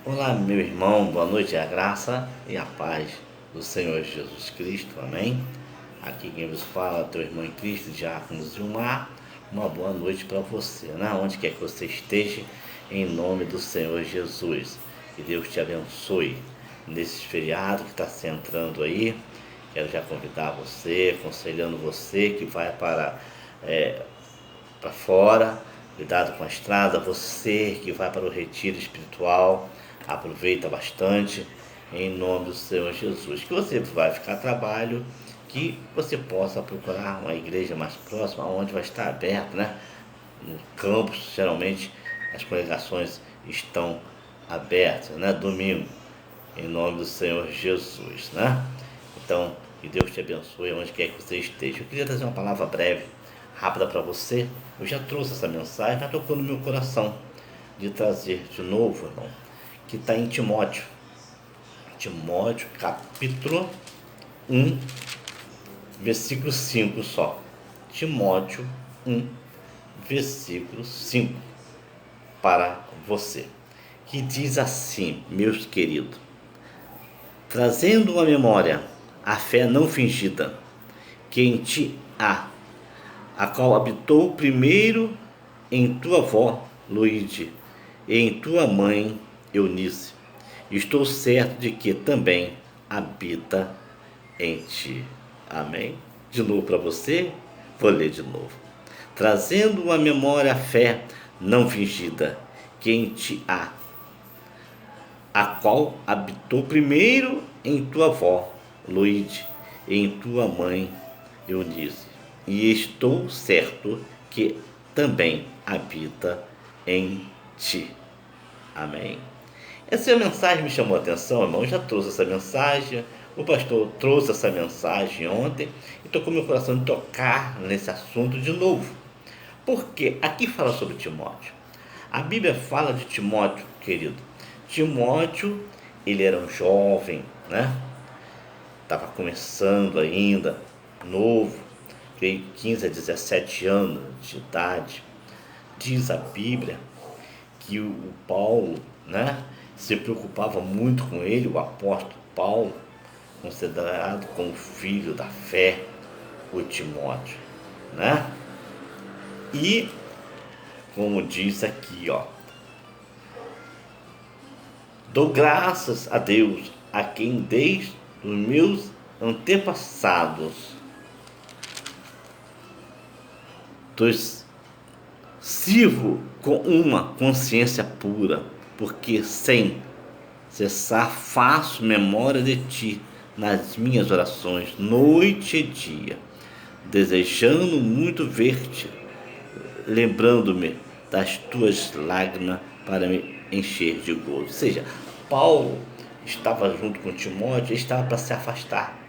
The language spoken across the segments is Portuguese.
Olá, meu irmão, boa noite, a graça e a paz do Senhor Jesus Cristo, amém? Aqui quem vos fala, teu irmão em Cristo, Diácono Zilmar, uma boa noite para você, né? Onde quer que você esteja, em nome do Senhor Jesus. Que Deus te abençoe nesse feriado que está se entrando aí. Quero já convidar você, aconselhando você que vai para fora, cuidado com a estrada, você que vai para o retiro espiritual, aproveita bastante, em nome do Senhor Jesus. Que você vai ficar a trabalho, que você possa procurar uma igreja mais próxima, onde vai estar aberto, né? No campus, geralmente as congregações estão abertas, né? Domingo, em nome do Senhor Jesus, né? Então, que Deus te abençoe onde quer que você esteja. Eu queria trazer uma palavra breve, rápida para você. Eu já trouxe essa mensagem, já tocou no meu coração de trazer de novo, irmão, que está em Timóteo. Timóteo, capítulo 1, versículo 5 só. Timóteo 1, versículo 5, para você. Que diz assim, meus queridos: trazendo à memória a fé não fingida, que em ti há, a qual habitou primeiro em tua avó, Luíde, e em tua mãe, Eunice. Estou certo de que também habita em ti. Amém? De novo para você, vou ler de novo. Trazendo à memória a fé não fingida, que em ti há, a qual habitou primeiro em tua avó, Luíde, e em tua mãe, Eunice. E estou certo que também habita em ti. Amém. Essa mensagem me chamou a atenção, irmão. Eu já trouxe essa mensagem, o pastor trouxe essa mensagem ontem e tocou meu coração de tocar nesse assunto de novo. Porque aqui fala sobre Timóteo. A Bíblia fala de Timóteo, querido. Timóteo, ele era um jovem, né? Estava começando ainda, novo, creio 15 a 17 anos de idade. Diz a Bíblia que o Paulo, né, se preocupava muito com ele, o apóstolo Paulo, considerado como filho da fé, o Timóteo, né? E, como diz aqui, ó, dou graças a Deus, a quem desde os meus antepassados sirvo com uma consciência pura, porque sem cessar faço memória de ti nas minhas orações, noite e dia, desejando muito ver-te, lembrando-me das tuas lágrimas para me encher de gozo. Ou seja, Paulo estava junto com Timóteo, ele estava para se afastar.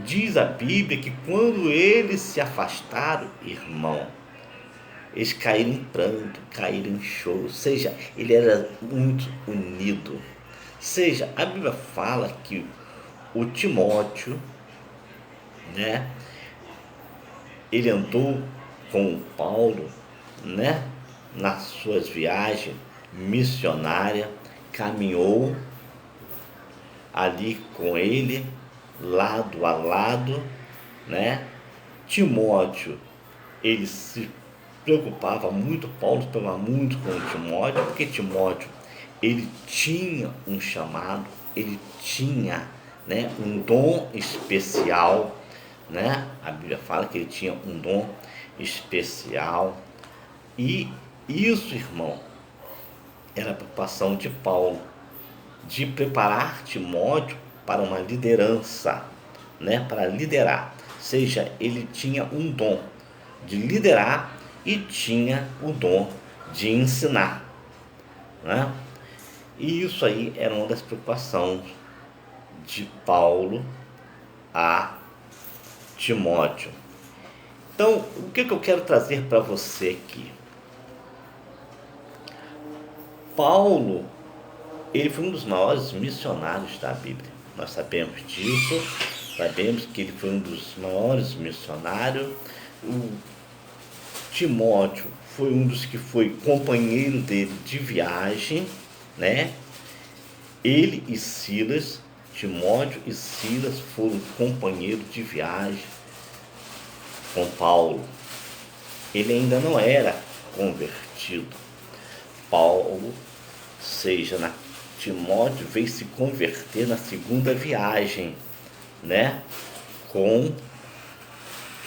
Diz a Bíblia que quando eles se afastaram, irmão, eles caíram em pranto, caíram em choro. Ou seja, ele era muito unido. Ou seja, a Bíblia fala que o Timóteo, né, ele andou com o Paulo, né, nas suas viagens missionárias, caminhou ali com ele, lado a lado, né? Timóteo, ele se preocupava muito, Paulo se preocupava muito com Timóteo, porque Timóteo, ele tinha um chamado, ele tinha, né, um dom especial, né? A Bíblia fala que ele tinha um dom especial, e isso, irmão, era a preocupação de Paulo, de preparar Timóteo para uma liderança, né? Para liderar. Ou seja, ele tinha um dom de liderar e tinha o dom de ensinar, né? E isso aí era uma das preocupações de Paulo a Timóteo. Então, o que eu quero trazer para você aqui? Paulo, ele foi um dos maiores missionários da Bíblia. Nós sabemos disso, sabemos que ele foi um dos maiores missionários. O Timóteo foi um dos que foi companheiro dele de viagem, né? Ele e Silas, Timóteo e Silas, foram companheiros de viagem com Paulo. Ele ainda não era convertido. Paulo, Timóteo veio se converter na segunda viagem, né? Com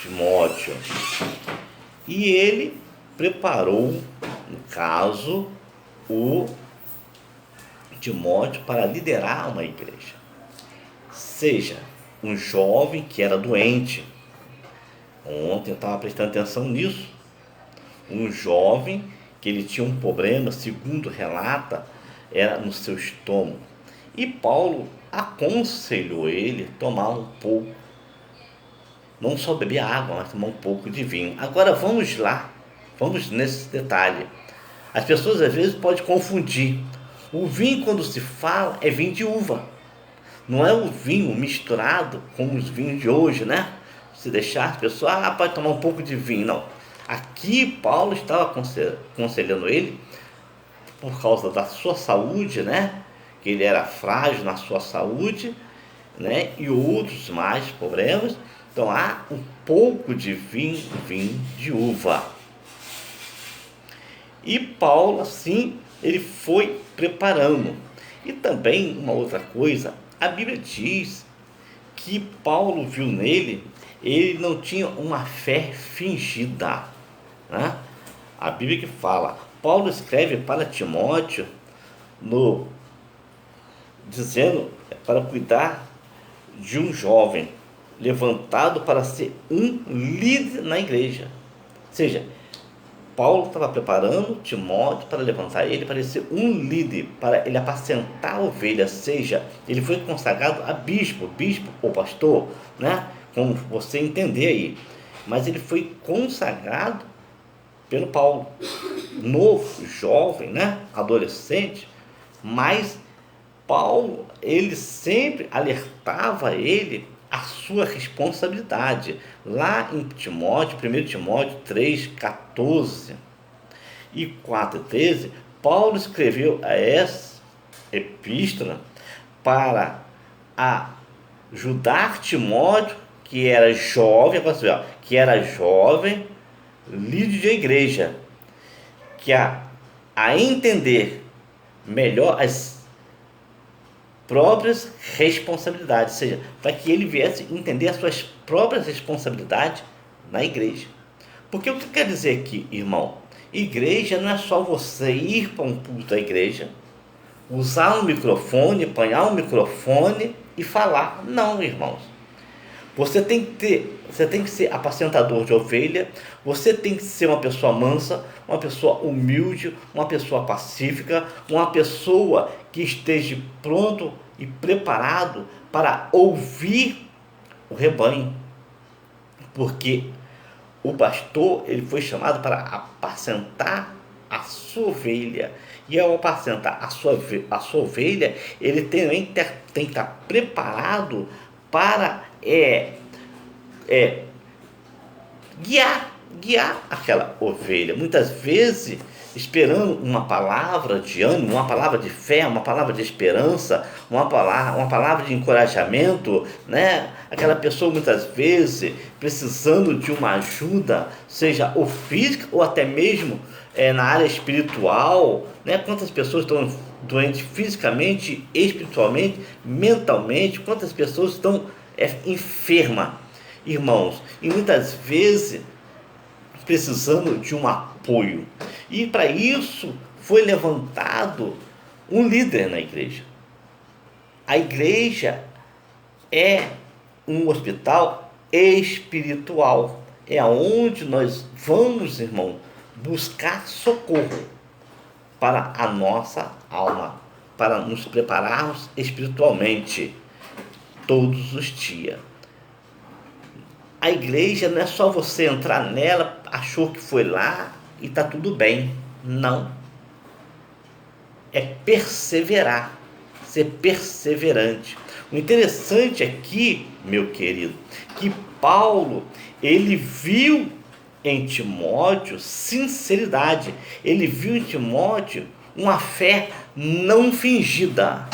Timóteo. E ele preparou, no caso, o Timóteo para liderar uma igreja. Seja um jovem que era doente. Ontem eu estava prestando atenção nisso. Um jovem que ele tinha um problema, segundo relata, era no seu estômago. E Paulo aconselhou ele tomar um pouco, não só beber água, mas tomar um pouco de vinho. Agora vamos lá, vamos nesse detalhe. As pessoas às vezes podem confundir. O vinho, quando se fala, é vinho de uva. Não é o vinho misturado com os vinhos de hoje, né? Se deixar as pessoas, pode tomar um pouco de vinho. Não. Aqui Paulo estava aconselhando ele por causa da sua saúde, né? Que ele era frágil na sua saúde, né? E outros mais problemas. Então há um pouco de vinho de uva. E Paulo, assim, ele foi preparando. E também uma outra coisa, a Bíblia diz que Paulo viu nele, ele não tinha uma fé fingida, né? A Bíblia que fala, Paulo escreve para Timóteo, dizendo para cuidar de um jovem levantado para ser um líder na igreja. Ou seja, Paulo estava preparando Timóteo para levantar ele para ele ser um líder, para ele apacentar ovelhas, seja, ele foi consagrado a bispo ou pastor, né? Como você entender aí. Mas ele foi consagrado pelo Paulo, novo, jovem, né? Adolescente, mas Paulo, ele sempre alertava ele a sua responsabilidade. Lá em Timóteo, 1 Timóteo 3,14 e 4,13, Paulo escreveu essa epístola para ajudar Timóteo, que era jovem, líder de igreja, que a entender melhor as próprias responsabilidades, ou seja, para que ele viesse entender as suas próprias responsabilidades na igreja. Porque o que quer dizer aqui, irmão? Igreja não é só você ir para um culto da igreja, usar um microfone, apanhar um microfone e falar. Não, irmãos. Você tem que ser apacentador de ovelha, você tem que ser uma pessoa mansa, uma pessoa humilde, uma pessoa pacífica, uma pessoa que esteja pronto e preparado para ouvir o rebanho. Porque o pastor, ele foi chamado para apacentar a sua ovelha. E ao apacentar a sua ovelha, ele também tem que estar preparado para guiar aquela ovelha, muitas vezes esperando uma palavra de ânimo, uma palavra de fé, uma palavra de esperança, uma palavra de encorajamento, né? Aquela pessoa muitas vezes precisando de uma ajuda, seja ou física ou até mesmo na área espiritual, né? Quantas pessoas estão doentes fisicamente, espiritualmente, mentalmente, quantas pessoas estão enfermas, irmãos, e muitas vezes precisando de um apoio. E para isso foi levantado um líder na igreja. A igreja é um hospital espiritual. É aonde nós vamos, irmão, buscar socorro para a nossa alma, para nos prepararmos espiritualmente todos os dias. A igreja não é só você entrar nela, achou que foi lá e está tudo bem. Não. É perseverar, ser perseverante. O interessante aqui, meu querido, que Paulo, ele viu em Timóteo sinceridade. Ele viu em Timóteo uma fé não fingida.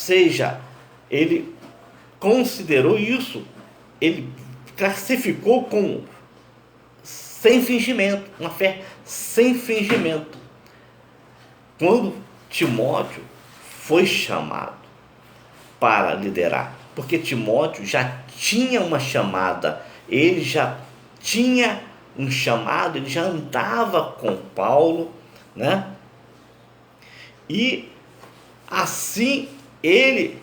seja, ele considerou isso, ele classificou como sem fingimento, uma fé sem fingimento. Quando Timóteo foi chamado para liderar, porque Timóteo já tinha uma chamada, ele já tinha um chamado, ele já andava com Paulo, né? E assim ele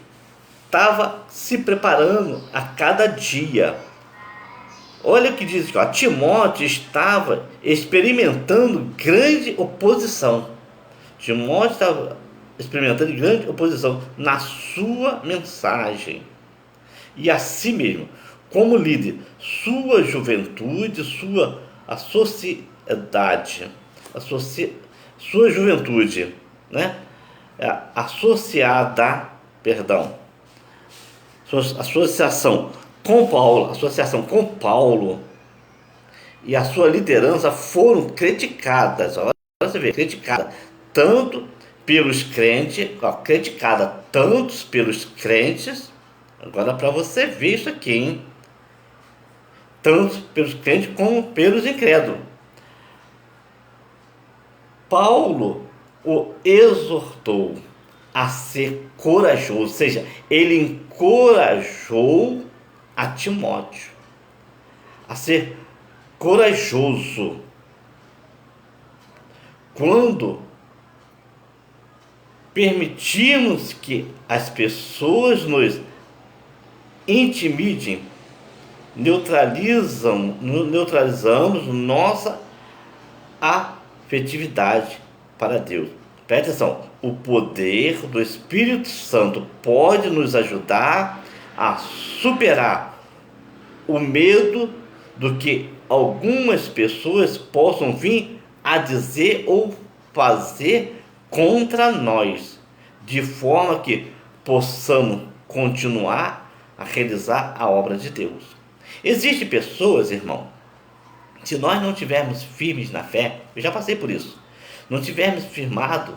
estava se preparando a cada dia. Olha o que diz aqui, ó, Timóteo estava experimentando grande oposição. Timóteo estava experimentando grande oposição na sua mensagem. E assim mesmo, como líder, sua juventude, a sociedade, sua juventude, né? Associação com Paulo e a sua liderança foram criticadas. Olha, você vê, tanto pelos crentes, criticada tanto pelos crentes. Agora para você ver isso aqui, hein? Tanto pelos crentes como pelos incrédulos. Paulo o exortou a ser corajoso, ou seja, ele encorajou a Timóteo a ser corajoso. Quando permitimos que as pessoas nos intimidem, neutralizamos nossa afetividade para Deus. Presta atenção, o poder do Espírito Santo pode nos ajudar a superar o medo do que algumas pessoas possam vir a dizer ou fazer contra nós, de forma que possamos continuar a realizar a obra de Deus. Existem pessoas, irmão, se nós não tivermos firmes na fé, eu já passei por isso, não tivermos firmado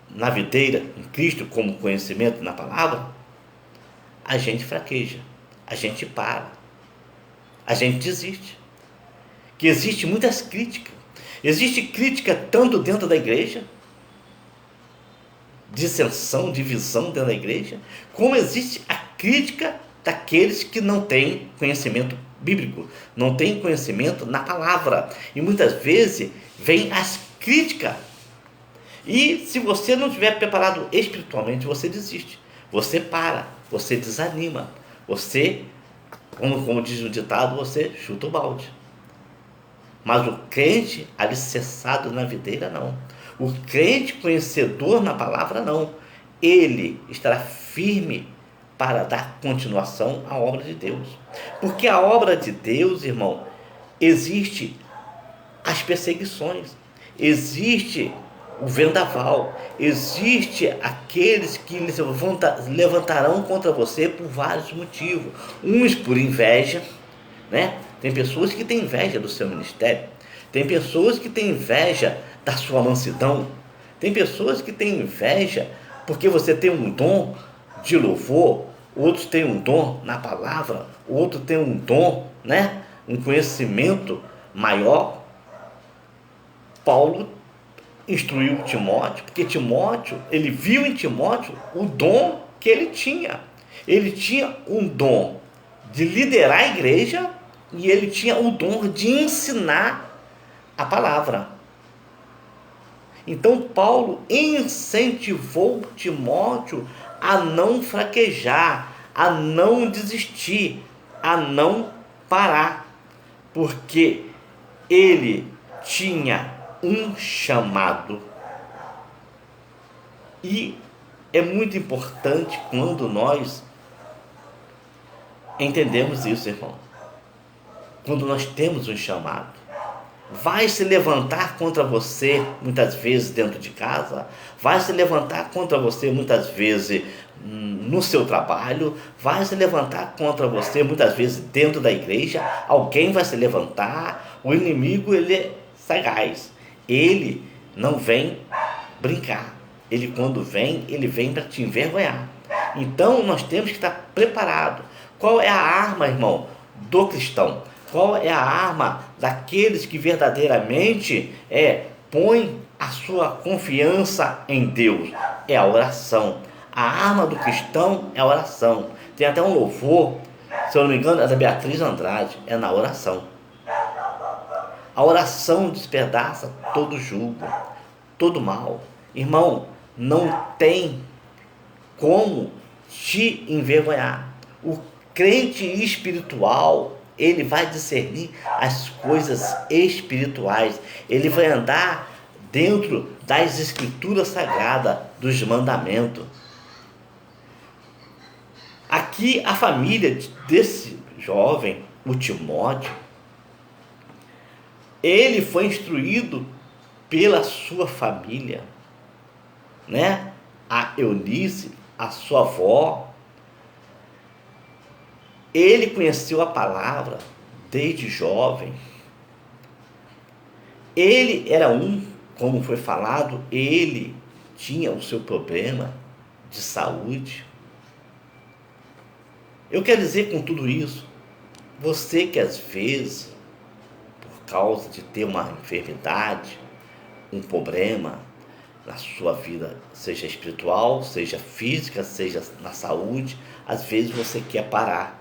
na videira, em Cristo, como conhecimento na palavra, a gente fraqueja, a gente para, a gente desiste. Que existe muitas críticas. Existe crítica tanto dentro da igreja, dissensão, divisão dentro da igreja, como existe a crítica daqueles que não têm conhecimento bíblico, não têm conhecimento na palavra. E muitas vezes vem as críticas. E se você não estiver preparado espiritualmente, você desiste, você para, você desanima, você, como diz o ditado, você chuta o balde. Mas o crente alicerçado na videira, não. O crente conhecedor na palavra, não. Ele estará firme para dar continuação à obra de Deus. Porque a obra de Deus, irmão, existe as perseguições, existe o vendaval, existe aqueles que levantarão contra você por vários motivos. Uns por inveja, né? Tem pessoas que têm inveja do seu ministério, tem pessoas que têm inveja da sua mansidão, tem pessoas que têm inveja porque você tem um dom de louvor, outros têm um dom na palavra, outros têm um dom, né? Um conhecimento maior. Paulo instruiu Timóteo, porque Timóteo, ele viu em Timóteo o dom que ele tinha. Ele tinha um dom de liderar a igreja e ele tinha o dom de ensinar a palavra. Então Paulo incentivou Timóteo a não fraquejar, a não desistir, a não parar, porque ele tinha um chamado. E é muito importante quando nós entendemos isso, irmão. Quando nós temos um chamado, vai se levantar contra você muitas vezes dentro de casa, vai se levantar contra você muitas vezes no seu trabalho, vai se levantar contra você muitas vezes dentro da igreja, alguém vai se levantar. O inimigo, ele é sagaz, ele não vem brincar, ele quando vem, ele vem para te envergonhar. Então nós temos que estar preparados. Qual é a arma, irmão, do cristão? Qual é a arma daqueles que verdadeiramente põem a sua confiança em Deus? É a oração. A arma do cristão é a oração. Tem até um louvor, se eu não me engano, é da Beatriz Andrade, é na oração. A oração despedaça todo julgo, todo mal. Irmão, não tem como te envergonhar. O crente espiritual, ele vai discernir as coisas espirituais. Ele vai andar dentro das escrituras sagradas, dos mandamentos. Aqui a família desse jovem, o Timóteo, ele foi instruído pela sua família, né? A Eunice, a sua avó. Ele conheceu a palavra desde jovem. Ele era como foi falado, ele tinha o seu problema de saúde. Eu quero dizer com tudo isso, você que às vezes, por causa de ter uma enfermidade, um problema na sua vida, seja espiritual, seja física, seja na saúde, às vezes você quer parar.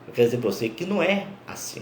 Eu quero dizer para você que não é assim.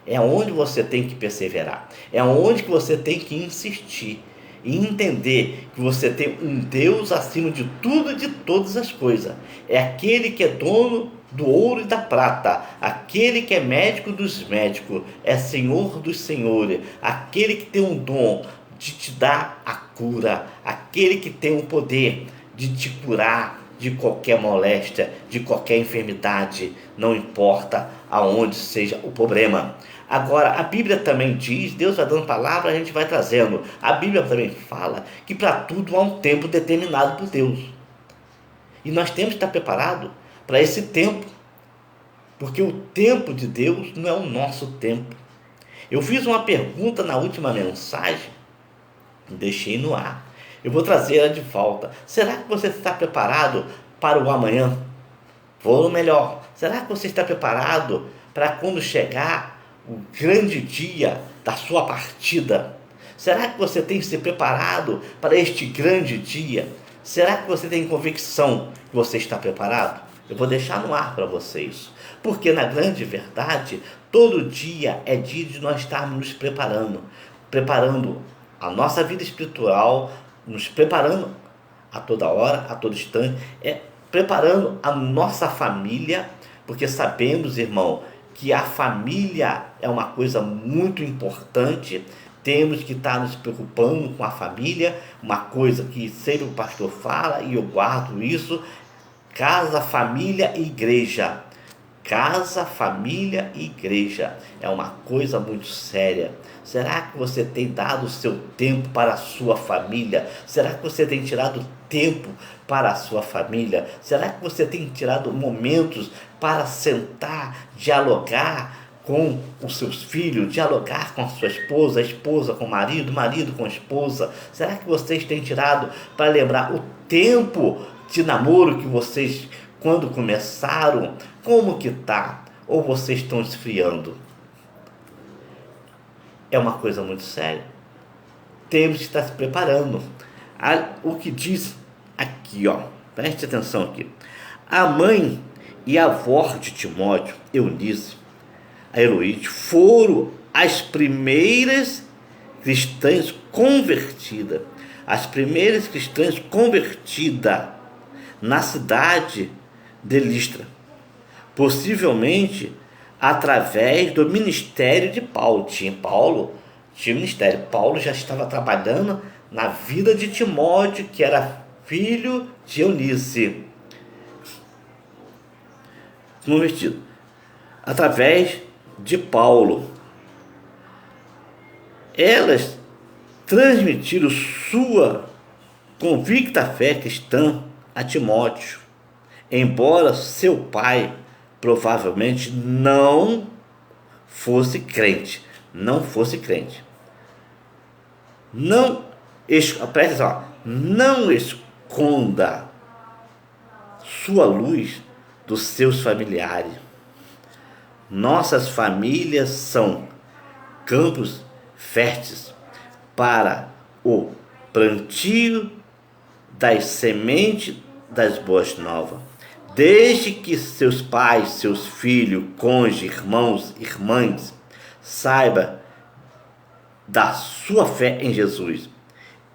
É onde você tem que perseverar. É onde que você tem que insistir. E entender que você tem um Deus acima de tudo e de todas as coisas. É aquele que é dono do ouro e da prata. Aquele que é médico dos médicos. É Senhor dos senhores. Aquele que tem um dom de te dar a cura. Aquele que tem o poder de te curar de qualquer moléstia, de qualquer enfermidade, não importa aonde seja o problema. Agora, a Bíblia também diz, Deus vai dando palavra, a gente vai trazendo. A Bíblia também fala que para tudo há um tempo determinado por Deus. E nós temos que estar preparados para esse tempo, porque o tempo de Deus não é o nosso tempo. Eu fiz uma pergunta na última mensagem, deixei no ar. Eu vou trazer ela de volta. Será que você está preparado para o amanhã? Ou melhor, será que você está preparado para quando chegar o grande dia da sua partida? Será que você tem se preparado para este grande dia? Será que você tem convicção que você está preparado? Eu vou deixar no ar para vocês. Porque na grande verdade, todo dia é dia de nós estarmos nos preparando a nossa vida espiritual, nos preparando a toda hora, a todo instante, preparando a nossa família, porque sabemos, irmão, que a família é uma coisa muito importante. Temos que estar nos preocupando com a família, uma coisa que sempre o pastor fala, e eu guardo isso: casa, família e igreja. Casa, família e igreja é uma coisa muito séria. Será que você tem dado o seu tempo para a sua família? Será que você tem tirado tempo para a sua família? Será que você tem tirado momentos para sentar, dialogar com os seus filhos, dialogar com a sua esposa, a esposa com o marido, marido com a esposa? Será que vocês têm tirado para lembrar o tempo de namoro que vocês, quando começaram, como que tá? Ou vocês estão esfriando? É uma coisa muito séria. Temos que estar se preparando. O que diz aqui, preste atenção aqui. A mãe e a avó de Timóteo, Eunice, a Eloíde, foram as primeiras cristãs convertidas. As primeiras cristãs convertidas na cidade de Listra. Possivelmente através do ministério de Paulo. Tinha ministério. Paulo já estava trabalhando na vida de Timóteo, que era filho de Eunice. Convertido. Através de Paulo. Elas transmitiram sua convicta fé cristã a Timóteo, embora seu pai provavelmente não fosse crente. Presta atenção, Não esconda sua luz dos seus familiares. Nossas famílias são campos férteis para o plantio das sementes das boas novas. Desde que seus pais, seus filhos, cônjuges, irmãos, irmãs, saiba da sua fé em Jesus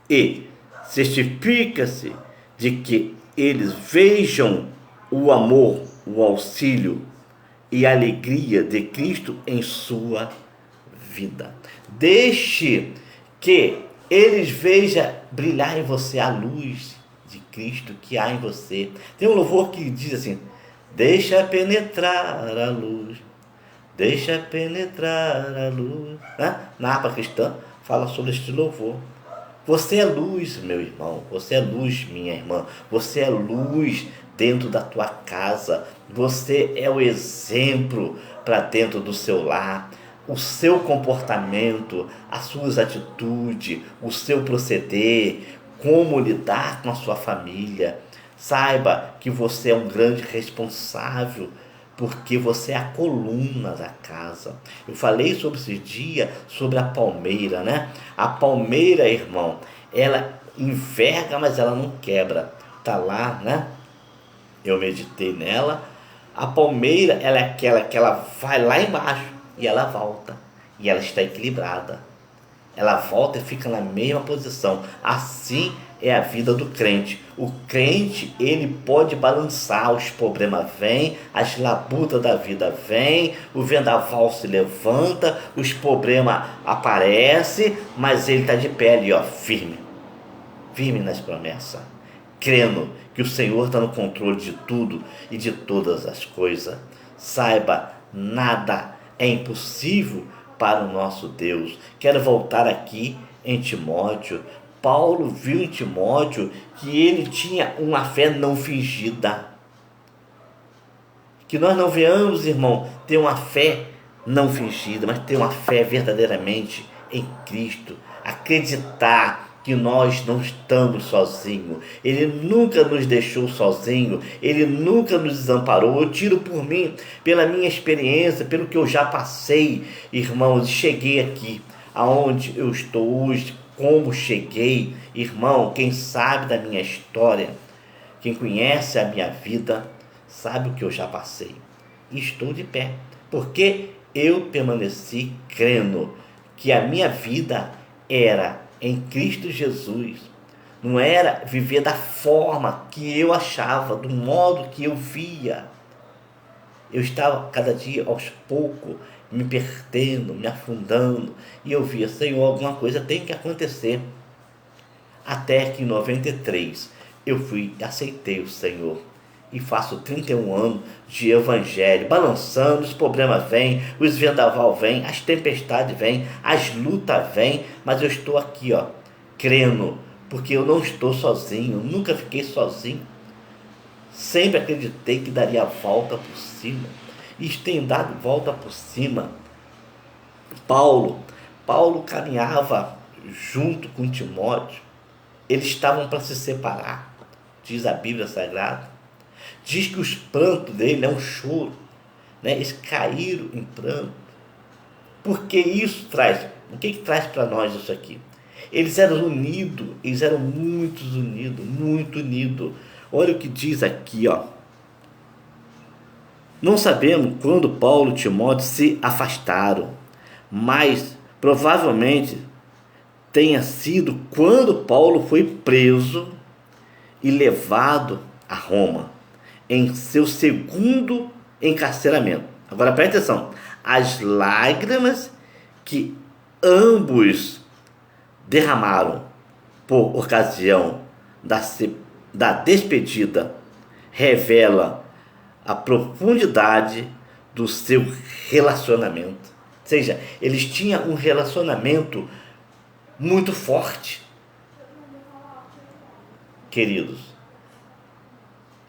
e certifica-se de que eles vejam o amor, o auxílio e a alegria de Cristo em sua vida. Deixe que eles vejam brilhar em você a luz de Cristo que há em você. Tem um louvor que diz assim: deixa penetrar a luz, deixa penetrar a luz. Né? Na harpa cristã fala sobre este louvor. Você é luz, meu irmão. Você é luz, minha irmã. Você é luz dentro da tua casa. Você é o exemplo para dentro do seu lar. O seu comportamento, as suas atitudes, o seu proceder, como lidar com a sua família. Saiba que você é um grande responsável, porque você é a coluna da casa. Eu falei sobre esse dia, sobre a palmeira, né? A palmeira, irmão, ela enverga, mas ela não quebra. Tá lá, né? Eu meditei nela. A palmeira, ela é aquela que ela vai lá embaixo e ela volta. E ela está equilibrada. Ela volta e fica na mesma posição. Assim é a vida do crente. O crente, ele pode balançar, os problemas vêm, as labutas da vida vêm, o vendaval se levanta, os problemas aparecem, mas ele está de pé ali, ó, firme, firme nas promessas, crendo que o Senhor está no controle de tudo e de todas as coisas. Saiba, nada é impossível para o nosso Deus. Quero voltar aqui em Timóteo. Paulo viu em Timóteo que ele tinha uma fé não fingida. Que nós não venhamos, irmão, ter uma fé não fingida, mas ter uma fé verdadeiramente em Cristo. Acreditar que nós não estamos sozinhos. Ele nunca nos deixou sozinhos. Ele nunca nos desamparou. Eu tiro por mim, pela minha experiência, pelo que eu já passei, irmãos, cheguei aqui, aonde eu estou hoje, como cheguei, irmão. Quem sabe da minha história, quem conhece a minha vida, sabe o que eu já passei. E estou de pé, porque eu permaneci crendo que a minha vida era em Cristo Jesus. Não era viver da forma que eu achava, do modo que eu via. Eu estava cada dia aos poucos me perdendo, me afundando, e eu via: Senhor, alguma coisa tem que acontecer. Até que em 93 eu fui e aceitei o Senhor. E faço 31 anos de evangelho, balançando, os problemas vêm, os vendaval vêm, as tempestades vêm, as lutas vêm, mas eu estou aqui, ó, crendo, porque eu não estou sozinho, nunca fiquei sozinho. Sempre acreditei que daria a volta por cima, e tem dado volta por cima. Paulo caminhava junto com Timóteo, eles estavam para se separar, diz a Bíblia Sagrada. Diz que os prantos dele é um choro, né? Eles caíram em pranto. Porque isso traz, o que traz para nós isso aqui? Eles eram unidos, eles eram muito unidos. Olha o que diz aqui, ó. Não sabemos quando Paulo e Timóteo se afastaram, mas provavelmente tenha sido quando Paulo foi preso e levado a Roma, em seu segundo encarceramento. Agora preste atenção: as lágrimas que ambos derramaram por ocasião da despedida revela a profundidade do seu relacionamento. Ou seja, eles tinham um relacionamento muito forte, queridos.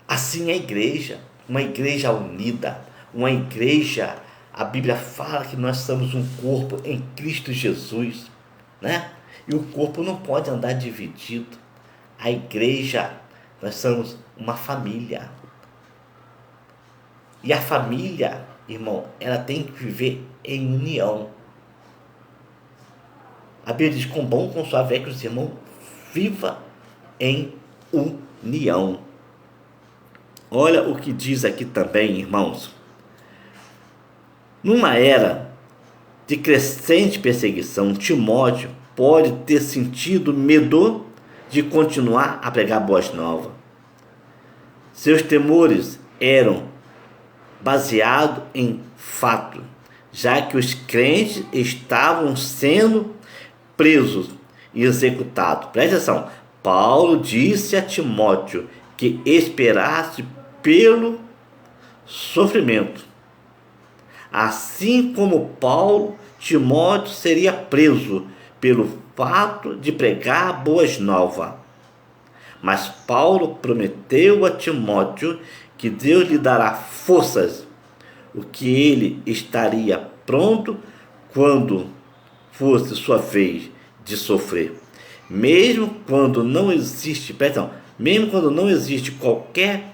Assim é a igreja, uma igreja unida, uma igreja, a Bíblia fala que nós somos um corpo em Cristo Jesus, né? E o corpo não pode andar dividido. A igreja, nós somos uma família. E a família, irmão, ela tem que viver em união. A Bíblia diz: com bom, com suave é que os irmãos viva em união. Olha o que diz aqui também, irmãos. Numa era de crescente perseguição, Timóteo pode ter sentido medo de continuar a pregar boas novas. Seus temores eram baseados em fato, já que os crentes estavam sendo presos e executados. Presta atenção. Paulo disse a Timóteo que esperasse pelo sofrimento. Assim como Paulo, Timóteo seria preso pelo fato de pregar boas novas. Mas Paulo prometeu a Timóteo que Deus lhe dará forças, o que ele estaria pronto quando fosse sua vez de sofrer. Mesmo quando não existe qualquer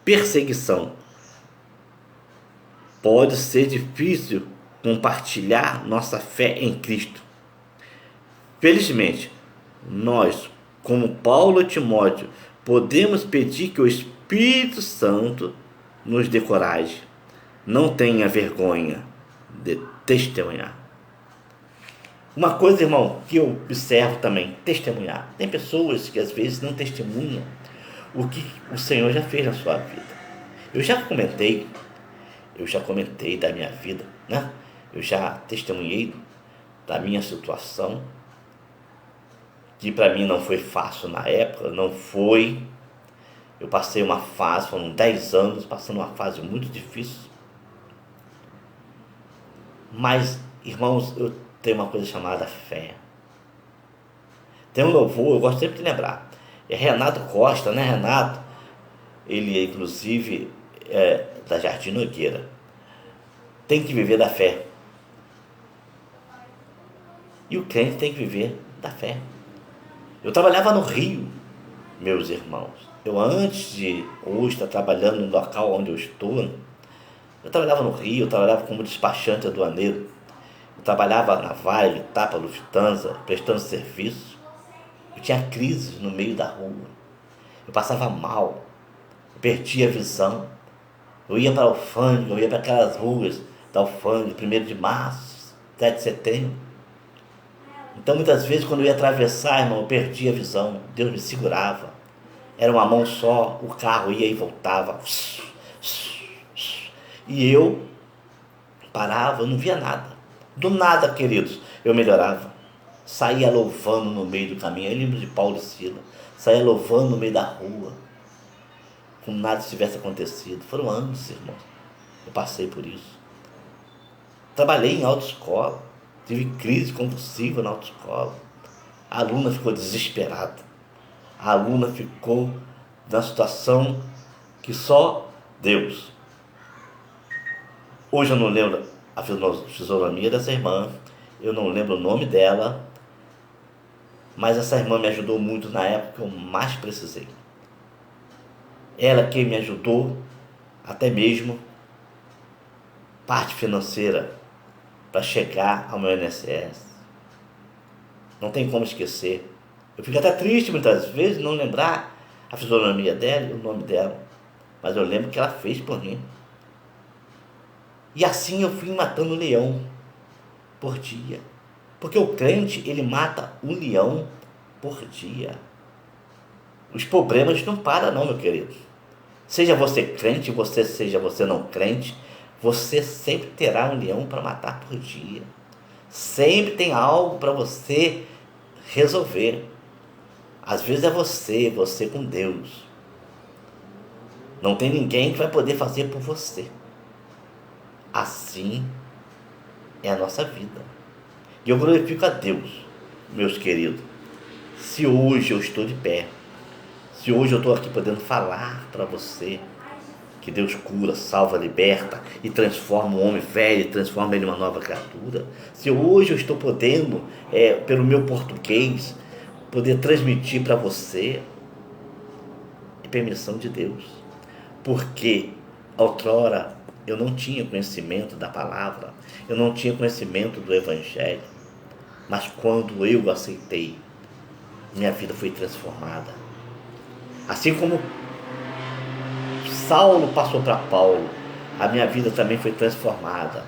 perseguição, pode ser difícil compartilhar nossa fé em Cristo. Felizmente, nós, como Paulo e Timóteo, podemos pedir que o Espírito Santo nos dê coragem. Não tenha vergonha de testemunhar. Uma coisa, irmão, que eu observo também: testemunhar. Tem pessoas que às vezes não testemunham o que o Senhor já fez na sua vida. Eu já comentei da minha vida, né? Eu já testemunhei da minha situação, que para mim não foi fácil na época, não foi. Eu passei uma fase, foram 10 anos, passando uma fase muito difícil. Mas, irmãos, eu tenho uma coisa chamada fé. Tem um louvor, eu gosto sempre de lembrar. É Renato Costa, né, Renato? Ele é, inclusive, da Jardim Nogueira. Tem que viver da fé. E o crente tem que viver da fé. Eu trabalhava no Rio, meus irmãos. Eu, antes de hoje estar trabalhando no local onde eu estou, eu trabalhava no Rio, eu trabalhava como despachante aduaneiro. Eu trabalhava na Vale, Tapa, Lufthansa, prestando serviço. Eu tinha crises no meio da rua. Eu passava mal. Eu perdia a visão. Eu ia para a Alfândega, eu ia para aquelas ruas da Alfândega, 1º de março, 7 de setembro. Então, muitas vezes, quando eu ia atravessar, irmão, eu perdia a visão. Deus me segurava. Era uma mão só, o carro ia e voltava. E eu parava, eu não via nada. Do nada, queridos, eu melhorava. Saía louvando no meio do caminho. Eu lembro de Paulo e Silas. Saía louvando no meio da rua, como nada tivesse acontecido. Foram anos, irmãos. Eu passei por isso. Trabalhei em autoescola. Tive crise convulsiva na autoescola. A aluna ficou desesperada. A aluna ficou na situação que só Deus. Hoje eu não lembro a fisionomia dessa irmã. Eu não lembro o nome dela. Mas essa irmã me ajudou muito na época que eu mais precisei. Ela que me ajudou até mesmo parte financeira para chegar ao meu INSS. Não tem como esquecer. Eu fico até triste muitas vezes não lembrar a fisionomia dela e o nome dela. Mas eu lembro que ela fez por mim. E assim eu fui matando um leão por dia. Porque o crente, ele mata um leão por dia. Os problemas não param não, meu querido. Seja você crente, seja você não crente, você sempre terá um leão para matar por dia. Sempre tem algo para você resolver. Às vezes é você com Deus. Não tem ninguém que vai poder fazer por você. Assim é a nossa vida. E eu glorifico a Deus, meus queridos, se hoje eu estou de pé, se hoje eu estou aqui podendo falar para você que Deus cura, salva, liberta e transforma o homem velho, e transforma ele em uma nova criatura. Se hoje eu estou podendo, pelo meu português, poder transmitir para você e permissão de Deus. Porque outrora eu não tinha conhecimento da palavra, eu não tinha conhecimento do Evangelho, mas quando eu aceitei, minha vida foi transformada. Assim como Saulo passou para Paulo, a minha vida também foi transformada.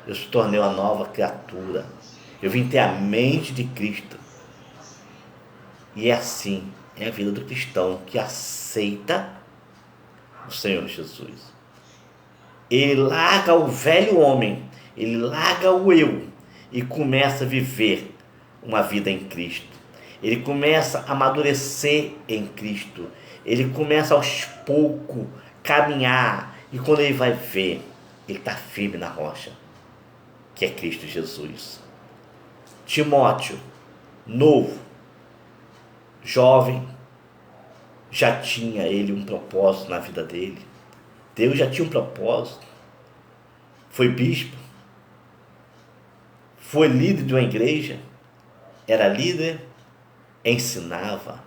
Eu se tornei uma nova criatura. Eu vim ter a mente de Cristo. E é assim, é a vida do cristão que aceita o Senhor Jesus. Ele larga o velho homem, ele larga o eu e começa a viver uma vida em Cristo. Ele começa a amadurecer em Cristo. Ele começa aos poucos caminhar e quando ele vai ver, ele está firme na rocha, que é Cristo Jesus. Timóteo, novo, jovem, já tinha ele um propósito na vida dele. Deus já tinha um propósito. Foi bispo, foi líder de uma igreja, era líder, ensinava,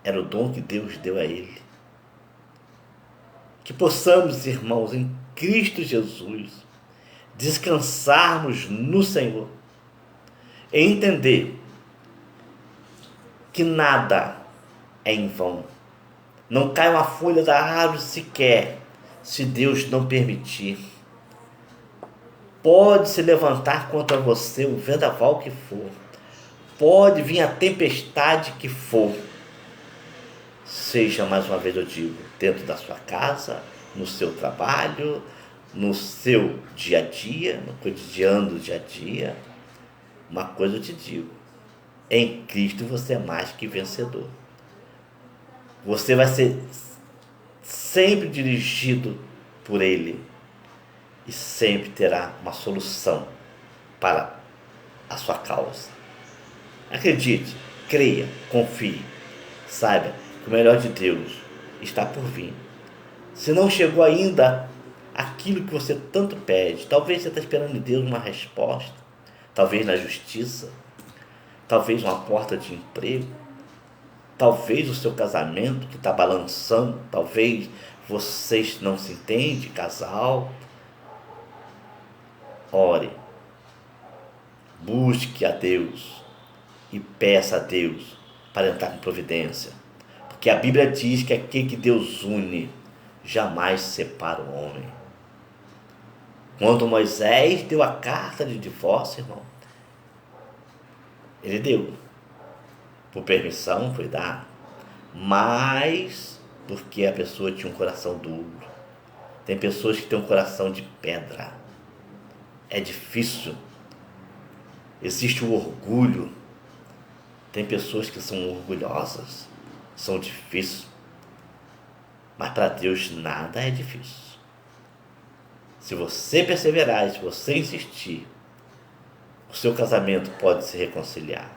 era o dom que Deus deu a ele. Que possamos, irmãos, em Cristo Jesus, descansarmos no Senhor, e entender que nada é em vão. Não cai uma folha da árvore sequer, se Deus não permitir. Pode se levantar contra você o vendaval que for, pode vir a tempestade que for, seja, mais uma vez eu digo, dentro da sua casa, no seu trabalho, no seu dia a dia, no cotidiano do dia a dia. Uma coisa eu te digo, em Cristo você é mais que vencedor. Você vai ser sempre dirigido por Ele e sempre terá uma solução para a sua causa. Acredite, creia, confie, saiba que o melhor de Deus está por vir. Se não chegou ainda aquilo que você tanto pede, talvez você está esperando de Deus uma resposta, talvez na justiça, talvez uma porta de emprego, talvez o seu casamento que está balançando, talvez vocês não se entendem, casal. Ore, busque a Deus e peça a Deus para entrar com providência, porque a Bíblia diz que aquele que Deus une jamais separa o homem. Quando Moisés deu a carta de divórcio, irmão, ele deu por permissão, foi dado, mas porque a pessoa tinha um coração duro. Tem pessoas que têm um coração de pedra, é difícil, existe o orgulho. Tem pessoas que são orgulhosas, são difíceis, mas para Deus nada é difícil. Se você perseverar, se você insistir, o seu casamento pode se reconciliar.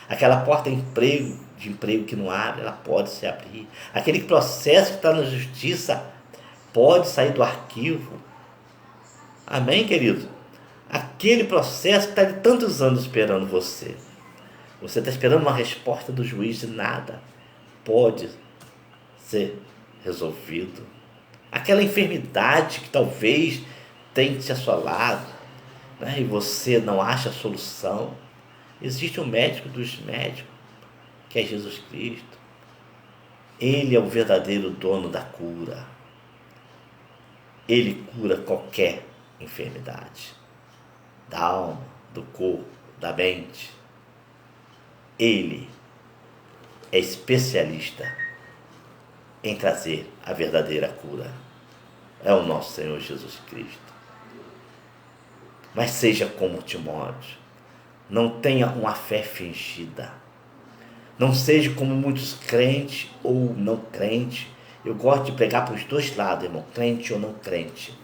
Aquela porta de emprego que não abre, ela pode se abrir. Aquele processo que está na justiça pode sair do arquivo. Amém, querido? Aquele processo que está de tantos anos esperando você. Você está esperando uma resposta do juiz e nada pode ser resolvido. Aquela enfermidade que talvez tenha te assolado, né, e você não acha a solução. Existe um médico dos médicos, que é Jesus Cristo. Ele é o verdadeiro dono da cura. Ele cura qualquer enfermidade, da alma, do corpo, da mente. Ele é especialista em trazer a verdadeira cura. É o nosso Senhor Jesus Cristo. Mas seja como Timóteo. Não tenha uma fé fingida. Não seja como muitos crentes ou não crentes. Eu gosto de pregar para os dois lados, irmão, crente ou não crente.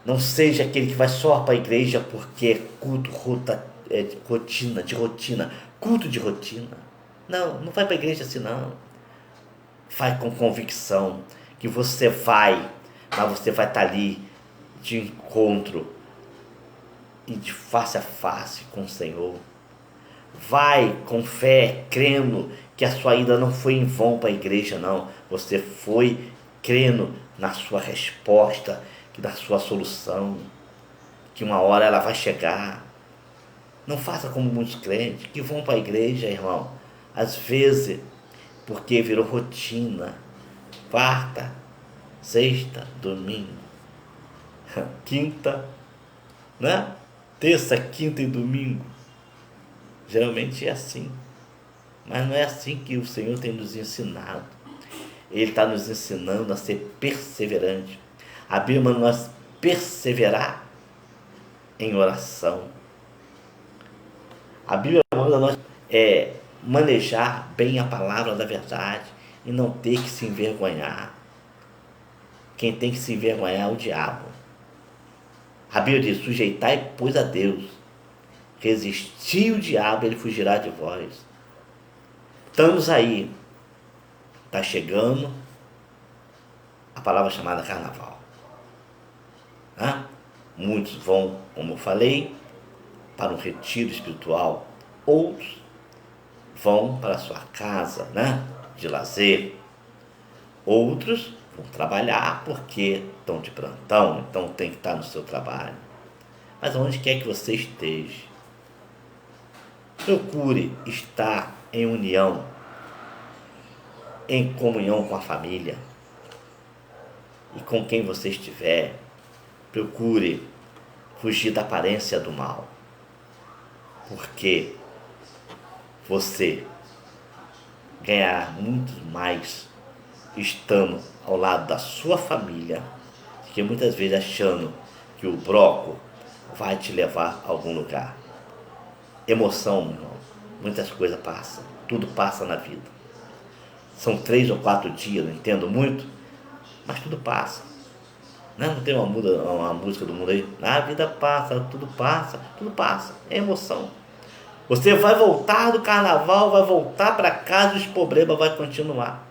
Não seja aquele que vai só para a igreja porque é culto, de rotina, culto de rotina. Não vai para a igreja assim não. Vai com convicção que você vai, mas você vai estar ali de encontro e de face a face com o Senhor. Vai com fé, crendo que a sua ida não foi em vão para a igreja, não. Você foi crendo na sua resposta, na sua solução, que uma hora ela vai chegar. Não faça como muitos crentes que vão para a igreja, irmão, às vezes porque virou rotina. Quarta, sexta, domingo, quinta, né? Terça, quinta e domingo. Geralmente é assim. Mas não é assim que o Senhor tem nos ensinado. Ele está nos ensinando a ser perseverante. A Bíblia manda nós perseverar em oração. A Bíblia manda nós manejar bem a palavra da verdade e não ter que se envergonhar. Quem tem que se envergonhar é o diabo. A Bíblia diz: sujeitai, pois, a Deus. Resistir o diabo, ele fugirá de vós. Estamos aí. Está chegando a palavra chamada carnaval. Né? Muitos vão, como eu falei, para um retiro espiritual. Outros vão para a sua casa, né, de lazer. Outros vão trabalhar porque estão de plantão, então tem que estar no seu trabalho. Mas onde quer que você esteja, procure estar em união, em comunhão com a família e com quem você estiver. Procure fugir da aparência do mal, porque você ganhará muito mais estando ao lado da sua família, que muitas vezes achando que o broco vai te levar a algum lugar. Emoção, meu irmão, muitas coisas passam, tudo passa na vida. São 3 ou 4 dias, não entendo muito, mas tudo passa. Não tem uma música do mundo aí? A vida passa, tudo passa, é emoção. Você vai voltar do carnaval, vai voltar para casa e os problemas vão continuar.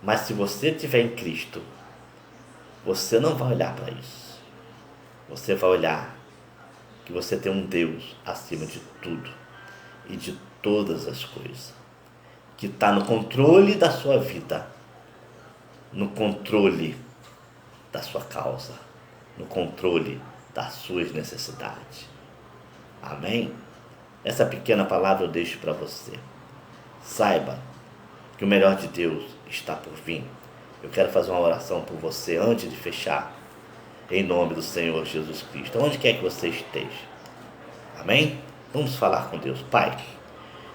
Mas se você estiver em Cristo, você não vai olhar para isso. Você vai olhar que você tem um Deus acima de tudo e de todas as coisas, que está no controle da sua vida, no controle da sua causa, no controle das suas necessidades. Amém? Essa pequena palavra eu deixo para você. Saiba que o melhor de Deus está por vir. Eu quero fazer uma oração por você antes de fechar, em nome do Senhor Jesus Cristo, onde quer que você esteja. Amém? Vamos falar com Deus. Pai,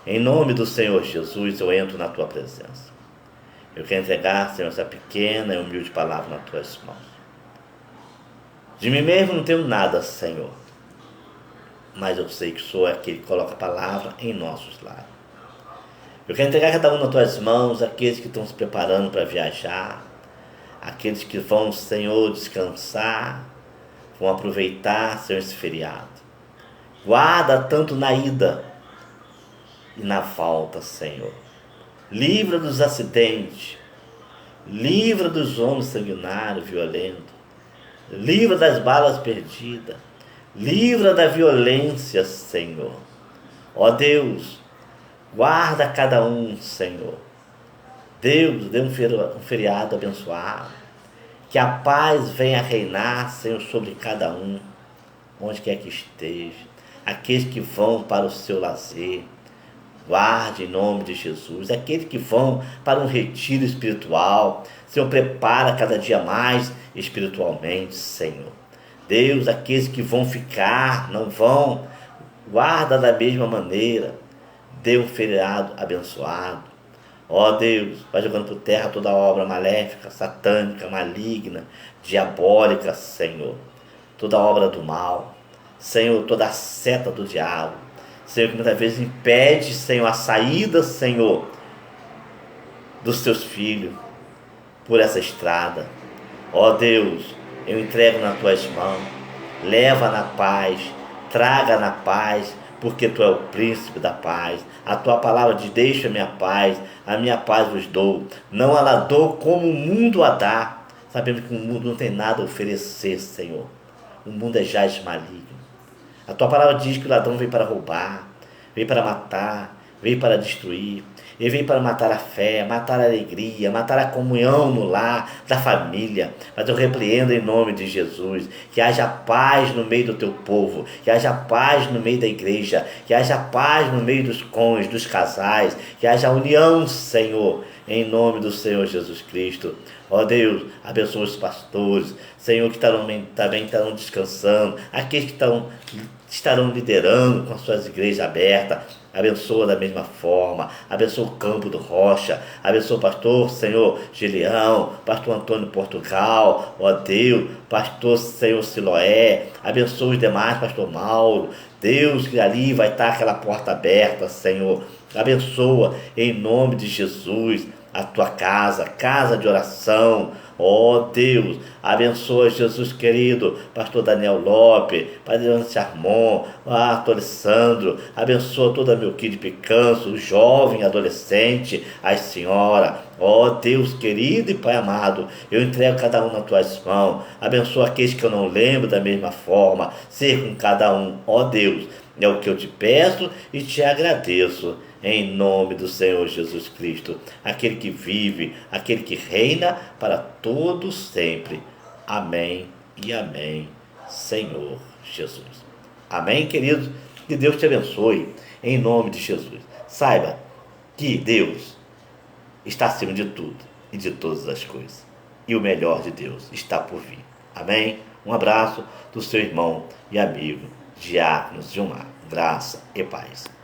em nome do Senhor Jesus, eu entro na tua presença. Eu quero entregar, Senhor, essa pequena e humilde palavra nas tuas mãos. De mim mesmo não tenho nada, Senhor, mas eu sei que sou aquele que coloca a palavra em nossos lares. Eu quero entregar cada um nas tuas mãos, aqueles que estão se preparando para viajar, aqueles que vão, Senhor, descansar, vão aproveitar, Senhor, esse feriado. Guarda tanto na ida e na volta, Senhor. Livra dos acidentes, livra dos homens sanguinários, violentos, livra das balas perdidas, livra da violência, Senhor. Ó Deus, guarda cada um, Senhor. Deus, dê um feriado abençoado. Que a paz venha reinar, Senhor, sobre cada um, onde quer que esteja. Aqueles que vão para o seu lazer, guarde em nome de Jesus. Aqueles que vão para um retiro espiritual, Senhor, prepara cada dia mais espiritualmente, Senhor. Deus, aqueles que vão ficar, não vão, guarda da mesma maneira. Dê um feriado abençoado. Ó Deus, vai jogando por terra toda obra maléfica, satânica, maligna, diabólica, Senhor. Toda obra do mal, Senhor, toda a seta do diabo, Senhor, que muitas vezes impede, Senhor, a saída, Senhor, dos teus filhos por essa estrada. Ó Deus, eu entrego nas tuas mãos, leva na paz, traga na paz, porque tu é o príncipe da paz. A tua palavra diz: deixa a minha paz vos dou, não a lá dou como o mundo a dá. Sabemos que o mundo não tem nada a oferecer, Senhor. O mundo é jaz maligno. A tua palavra diz que o ladrão vem para roubar, vem para matar, veio para destruir. Ele veio para matar a fé, matar a alegria, matar a comunhão no lar, da família. Mas eu repreendo em nome de Jesus, que haja paz no meio do teu povo, que haja paz no meio da igreja, que haja paz no meio dos cônjuges, dos casais, que haja união, Senhor, em nome do Senhor Jesus Cristo. Ó Deus, abençoa os pastores, Senhor, que também estarão descansando, aqueles que estarão liderando com as suas igrejas abertas. Abençoa da mesma forma, abençoa o Campo do Rocha, abençoa o pastor, Senhor, Gilião, pastor Antônio Portugal, ó Deus, pastor, Senhor, Siloé, abençoa os demais, pastor Mauro, Deus, que ali vai estar aquela porta aberta, Senhor, abençoa em nome de Jesus a tua casa de oração. Ó Deus, abençoa, Jesus querido, pastor Daniel Lopes, padre Lance Armon, pastor Alessandro, abençoa toda a meu de Picanço, o jovem, adolescente, as senhoras. Ó Deus querido e Pai amado, eu entrego cada um nas tuas mãos, abençoa aqueles que eu não lembro da mesma forma, ser com cada um, ó Deus, é o que eu te peço e te agradeço. Em nome do Senhor Jesus Cristo, aquele que vive, aquele que reina para todos sempre. Amém e amém, Senhor Jesus. Amém, queridos? Que Deus te abençoe, em nome de Jesus. Saiba que Deus está acima de tudo e de todas as coisas. E o melhor de Deus está por vir. Amém? Um abraço do seu irmão e amigo, Diácono Gilmar. Graça e paz.